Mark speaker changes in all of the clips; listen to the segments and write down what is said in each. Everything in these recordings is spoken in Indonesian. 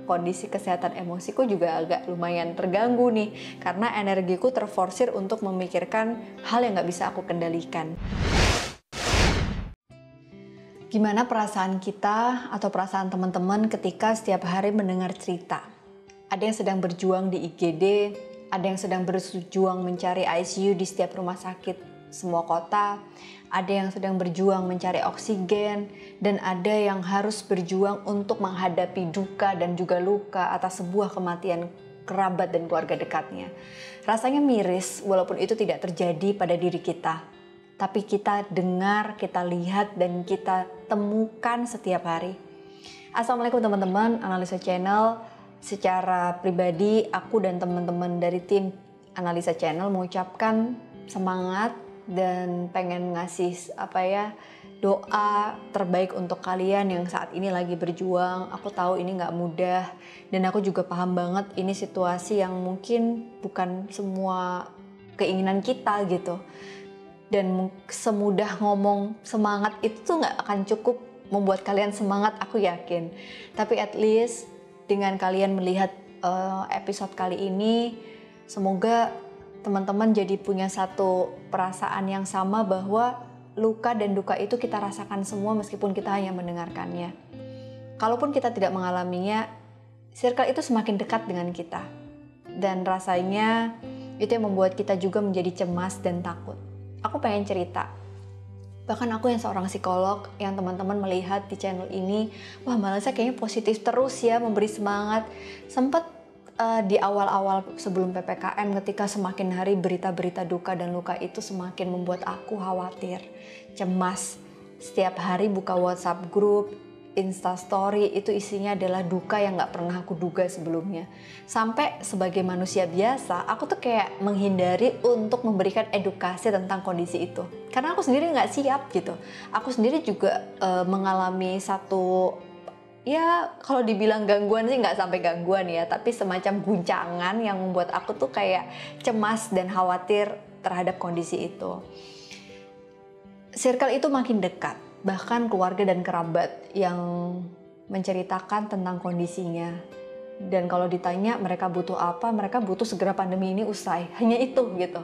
Speaker 1: kondisi kesehatan emosiku juga agak lumayan terganggu nih, karena energiku terforsir untuk memikirkan hal yang nggak bisa aku kendalikan. Gimana perasaan kita atau perasaan teman-teman ketika setiap hari mendengar cerita? Ada yang sedang berjuang di IGD, ada yang sedang berjuang mencari ICU di setiap rumah sakit semua kota, ada yang sedang berjuang mencari oksigen, dan ada yang harus berjuang untuk menghadapi duka dan juga luka atas sebuah kematian kerabat dan keluarga dekatnya. Rasanya miris walaupun itu tidak terjadi pada diri kita, tapi kita dengar, kita lihat, dan kita temukan setiap hari. Assalamualaikum teman-teman, Analisa Channel. Secara pribadi, aku dan teman-teman dari tim Analisa Channel mengucapkan semangat dan pengen ngasih doa terbaik untuk kalian yang saat ini lagi berjuang. Aku tahu ini nggak mudah, dan aku juga paham banget ini situasi yang mungkin bukan semua keinginan kita gitu. Dan semudah ngomong semangat itu tuh nggak akan cukup membuat kalian semangat, aku yakin. Tapi at least dengan kalian melihat episode kali ini, semoga teman-teman jadi punya satu perasaan yang sama bahwa luka dan duka itu kita rasakan semua meskipun kita hanya mendengarkannya. Kalaupun kita tidak mengalaminya, circle itu semakin dekat dengan kita. Dan rasanya itu yang membuat kita juga menjadi cemas dan takut. Aku pengen cerita, bahkan aku yang seorang psikolog yang teman-teman melihat di channel ini, wah Malaysia kayaknya positif terus ya, memberi semangat. Sempat di awal-awal sebelum PPKM, ketika semakin hari berita-berita duka dan luka itu semakin membuat aku khawatir, cemas. Setiap hari buka WhatsApp group, Instastory, itu isinya adalah duka yang gak pernah aku duga sebelumnya. Sampai sebagai manusia biasa, aku tuh kayak menghindari untuk memberikan edukasi tentang kondisi itu. Karena aku sendiri gak siap gitu. Aku sendiri juga mengalami satu, ya kalau dibilang gangguan sih gak sampai gangguan ya, tapi semacam guncangan yang membuat aku tuh kayak cemas dan khawatir terhadap kondisi itu. Circle itu makin dekat. Bahkan keluarga dan kerabat yang menceritakan tentang kondisinya. Dan kalau ditanya mereka butuh apa, mereka butuh segera pandemi ini usai. Hanya itu gitu.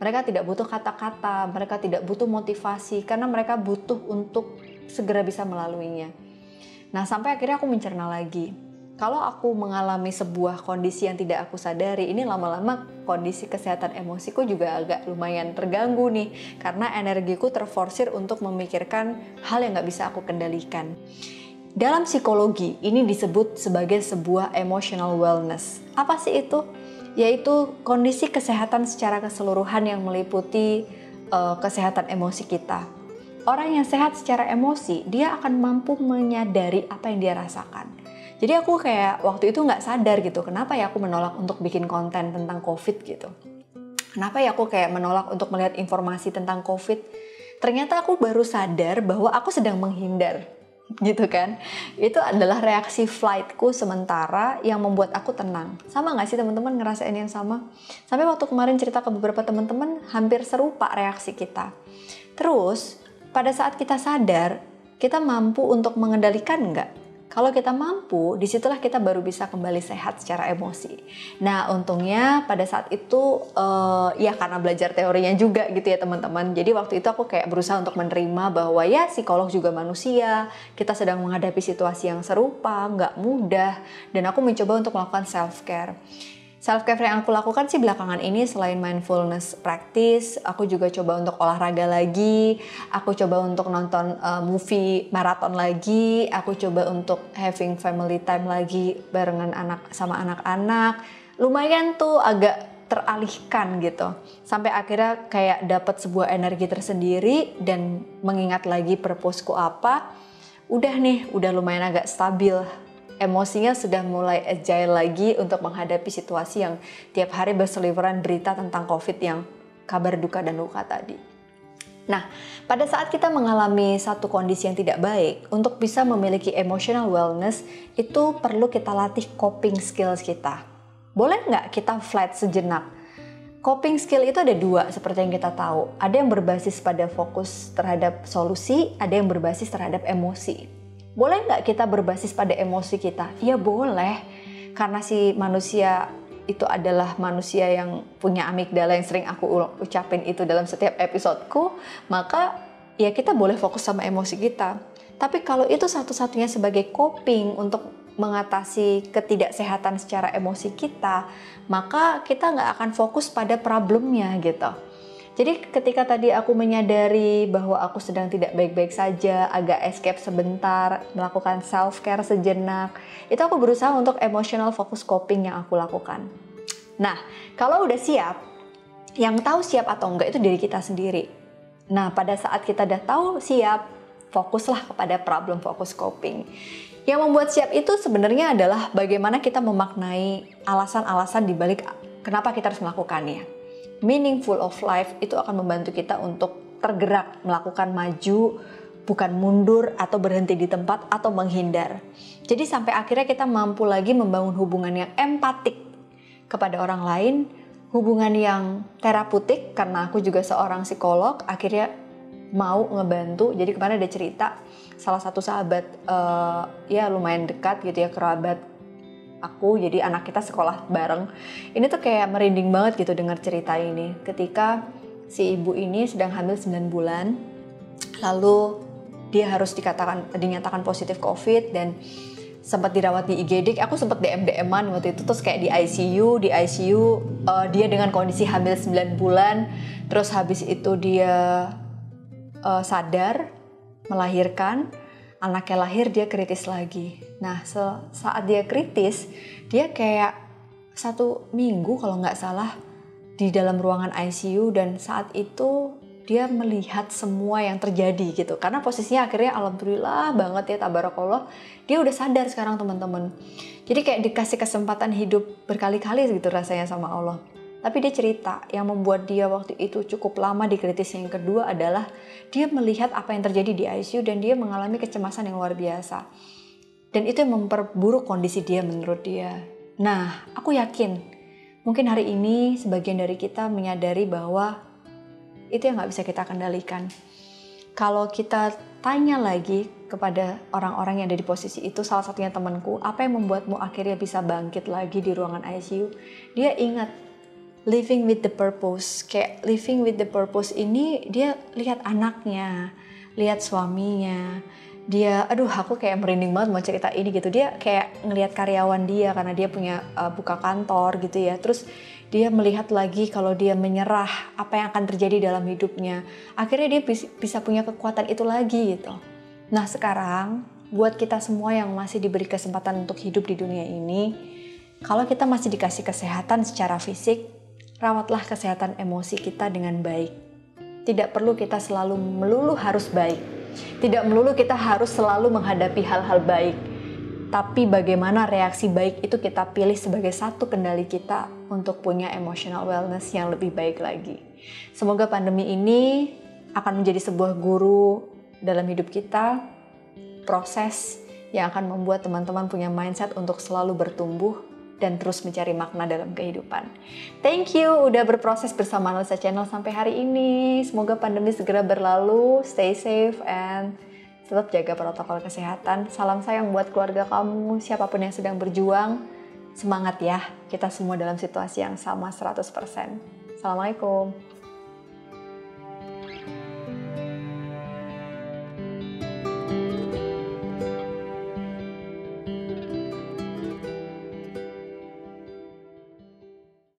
Speaker 1: Mereka tidak butuh kata-kata, mereka tidak butuh motivasi, karena mereka butuh untuk segera bisa melaluinya. Nah, sampai akhirnya aku mencerna lagi. Kalau aku mengalami sebuah kondisi yang tidak aku sadari, ini lama-lama kondisi kesehatan emosiku juga agak lumayan terganggu nih, karena energiku terforsir untuk memikirkan hal yang gak bisa aku kendalikan. Dalam psikologi, ini disebut sebagai sebuah emotional wellness. Apa sih itu? Yaitu kondisi kesehatan secara keseluruhan yang meliputi kesehatan emosi kita. Orang yang sehat secara emosi, dia akan mampu menyadari apa yang dia rasakan. Jadi aku kayak waktu itu nggak sadar gitu, kenapa ya aku menolak untuk bikin konten tentang COVID gitu. Kenapa ya aku kayak menolak untuk melihat informasi tentang COVID. Ternyata aku baru sadar bahwa aku sedang menghindar gitu kan. Itu adalah reaksi flightku sementara yang membuat aku tenang. Sama nggak sih teman-teman ngerasain yang sama? Sampai waktu kemarin cerita ke beberapa teman-teman, hampir serupa reaksi kita. Terus pada saat kita sadar, kita mampu untuk mengendalikan nggak? Kalau kita mampu, disitulah kita baru bisa kembali sehat secara emosi. Nah, untungnya pada saat itu, ya karena belajar teorinya juga gitu ya teman-teman. Jadi waktu itu aku kayak berusaha untuk menerima bahwa ya psikolog juga manusia, kita sedang menghadapi situasi yang serupa, nggak mudah, dan aku mencoba untuk melakukan self-care. Self-care yang aku lakukan sih belakangan ini selain mindfulness practice, aku juga coba untuk olahraga lagi, aku coba untuk nonton movie maraton lagi, aku coba untuk having family time lagi barengan sama anak-anak. Lumayan tuh agak teralihkan gitu. Sampai akhirnya kayak dapat sebuah energi tersendiri dan mengingat lagi purpose-ku apa. Udah lumayan agak stabil. Emosinya sudah mulai agile lagi untuk menghadapi situasi yang tiap hari berseliweran berita tentang COVID yang kabar duka dan luka tadi. Nah, pada saat kita mengalami satu kondisi yang tidak baik, untuk bisa memiliki emotional wellness, itu perlu kita latih coping skills kita. Boleh nggak kita flat sejenak? Coping skill itu ada dua seperti yang kita tahu. Ada yang berbasis pada fokus terhadap solusi, ada yang berbasis terhadap emosi. Boleh nggak kita berbasis pada emosi kita? Ya boleh. karena si manusia itu adalah manusia yang punya amigdala yang sering aku ucapin itu dalam setiap episodeku, maka ya kita boleh fokus sama emosi kita. Tapi kalau itu satu-satunya sebagai coping untuk mengatasi ketidaksehatan secara emosi kita, maka kita nggak akan fokus pada problemnya gitu. Jadi ketika tadi aku menyadari bahwa aku sedang tidak baik-baik saja, agak escape sebentar, melakukan self-care sejenak, itu aku berusaha untuk emotional focus coping yang aku lakukan. Nah, kalau udah siap, yang tahu siap atau enggak itu diri kita sendiri. Nah, pada saat kita udah tahu siap, fokuslah kepada problem focus coping. Yang membuat siap itu sebenarnya adalah bagaimana kita memaknai alasan-alasan dibalik kenapa kita harus melakukannya. Meaningful of life itu akan membantu kita untuk tergerak, melakukan maju, bukan mundur atau berhenti di tempat atau menghindar. Jadi sampai akhirnya kita mampu lagi membangun hubungan yang empatik kepada orang lain, hubungan yang terapeutik, karena aku juga seorang psikolog, akhirnya mau ngebantu. Jadi kemarin ada cerita, salah satu sahabat ya lumayan dekat gitu ya, kerabat aku, jadi anak kita sekolah bareng. Ini tuh kayak merinding banget gitu dengar cerita ini. Ketika si ibu ini sedang hamil 9 bulan, lalu dia harus dinyatakan positif COVID dan sempat dirawat di IGD. Aku sempat DM-an waktu itu, terus kayak di ICU dia dengan kondisi hamil 9 bulan, terus habis itu dia sadar, melahirkan. Anaknya lahir, dia kritis lagi. Nah, saat dia kritis, dia kayak 1 minggu kalau nggak salah di dalam ruangan ICU, dan saat itu dia melihat semua yang terjadi gitu. Karena posisinya akhirnya alhamdulillah banget ya, tabarakallah, dia udah sadar sekarang teman-teman. Jadi kayak dikasih kesempatan hidup berkali-kali gitu rasanya sama Allah. Tapi dia cerita, yang membuat dia waktu itu cukup lama di kritis yang kedua adalah dia melihat apa yang terjadi di ICU dan dia mengalami kecemasan yang luar biasa. Dan itu yang memperburuk kondisi dia menurut dia. Nah, aku yakin mungkin hari ini sebagian dari kita menyadari bahwa itu yang nggak bisa kita kendalikan. Kalau kita tanya lagi kepada orang-orang yang ada di posisi itu, salah satunya temanku, apa yang membuatmu akhirnya bisa bangkit lagi di ruangan ICU? Dia ingat living with the purpose. Kayak living with the purpose ini dia lihat anaknya, lihat suaminya. Dia, aku kayak merinding banget mau cerita ini gitu. Dia kayak ngelihat karyawan dia karena dia punya buka kantor gitu ya. Terus dia melihat lagi kalau dia menyerah, apa yang akan terjadi dalam hidupnya. Akhirnya dia bisa punya kekuatan itu lagi gitu. Nah sekarang, buat kita semua yang masih diberi kesempatan untuk hidup di dunia ini, kalau kita masih dikasih kesehatan secara fisik, rawatlah kesehatan emosi kita dengan baik. Tidak perlu kita selalu melulu harus baik. Tidak melulu kita harus selalu menghadapi hal-hal baik. Tapi bagaimana reaksi baik itu kita pilih sebagai satu kendali kita untuk punya emotional wellness yang lebih baik lagi. Semoga pandemi ini akan menjadi sebuah guru dalam hidup kita, proses yang akan membuat teman-teman punya mindset untuk selalu bertumbuh dan terus mencari makna dalam kehidupan. Thank you udah berproses bersama Analisa Channel sampai hari ini. Semoga pandemi segera berlalu, stay safe, and tetap jaga protokol kesehatan. Salam sayang buat keluarga kamu, siapapun yang sedang berjuang. Semangat ya, kita semua dalam situasi yang sama 100%. Assalamualaikum.